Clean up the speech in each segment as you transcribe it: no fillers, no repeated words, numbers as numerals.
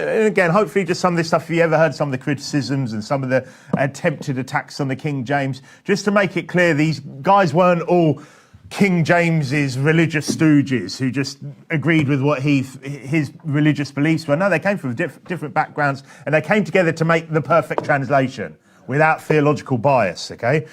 And again, hopefully just some of this stuff, if you ever heard some of the criticisms and some of the attempted attacks on the King James, just to make it clear, these guys weren't all King James's religious stooges who just agreed with what his religious beliefs were. No, they came from different backgrounds, and they came together to make the perfect translation without theological bias, okay?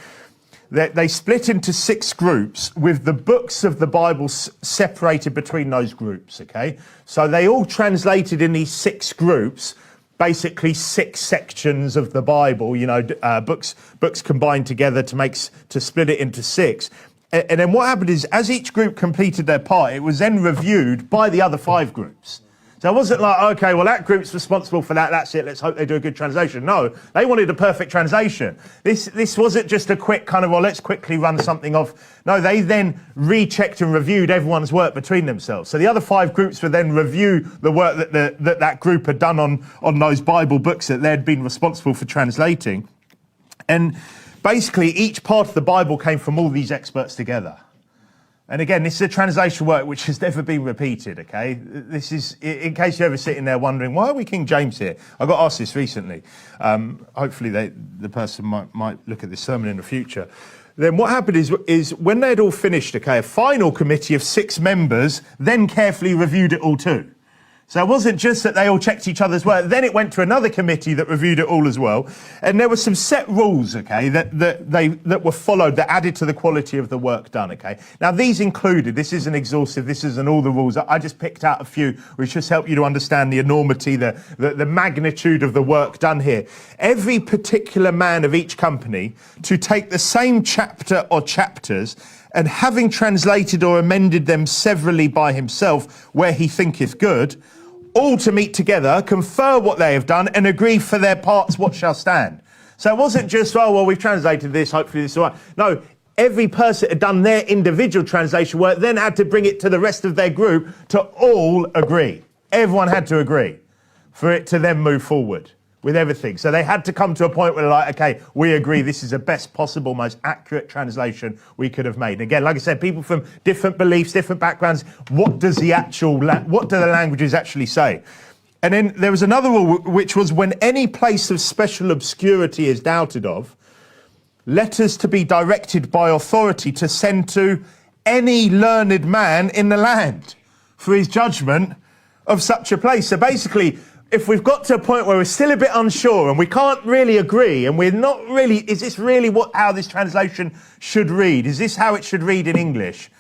They split into 6 groups with the books of the Bible separated between those groups, okay? So they all translated in these 6 groups, basically 6 sections of the Bible, you know, books combined together to split it into 6. And then what happened is, as each group completed their part, it was then reviewed by the other 5 groups. So it wasn't like, okay, well, that group's responsible for that, that's it, let's hope they do a good translation. No, they wanted a perfect translation. This wasn't just a quick kind of, well, let's quickly run something off. No, they then rechecked and reviewed everyone's work between themselves. So the other 5 groups would then review the work that group had done on those Bible books that they'd been responsible for translating. And basically, each part of the Bible came from all these experts together. And again, this is a translation work which has never been repeated, okay? This is, in case you're ever sitting there wondering, why are we King James here? I got asked this recently. Hopefully the person might look at this sermon in the future. Then what happened is when they had all finished, okay, a final committee of 6 members then carefully reviewed it all too. So it wasn't just that they all checked each other's work. Then it went to another committee that reviewed it all as well. And there were some set rules, okay, that were followed that added to the quality of the work done, okay. Now these included, this isn't exhaustive, this isn't all the rules. I just picked out a few which just help you to understand the enormity, the magnitude of the work done here. Every particular man of each company to take the same chapter or chapters, and having translated or amended them severally by himself where he thinketh good, all to meet together, confer what they have done, and agree for their parts what shall stand. So it wasn't just, oh, well, we've translated this, hopefully this is all right. No, every person had done their individual translation work, then had to bring it to the rest of their group to all agree. Everyone had to agree for it to then move forward with everything. So they had to come to a point where they're like, okay, we agree this is the best possible, most accurate translation we could have made. And again, like I said, people from different beliefs, different backgrounds, what do the languages actually say? And then there was another rule, which was when any place of special obscurity is doubted of, letters to be directed by authority to send to any learned man in the land for his judgment of such a place. So basically, if we've got to a point where we're still a bit unsure and we can't really agree and we're not really, is this really how this translation should read? Is this how it should read in English?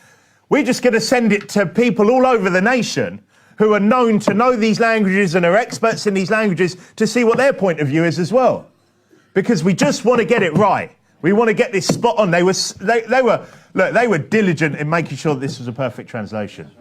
We're just going to send it to people all over the nation who are known to know these languages and are experts in these languages to see what their point of view is as well. Because we just want to get it right. We want to get this spot on. They were diligent in making sure that this was a perfect translation.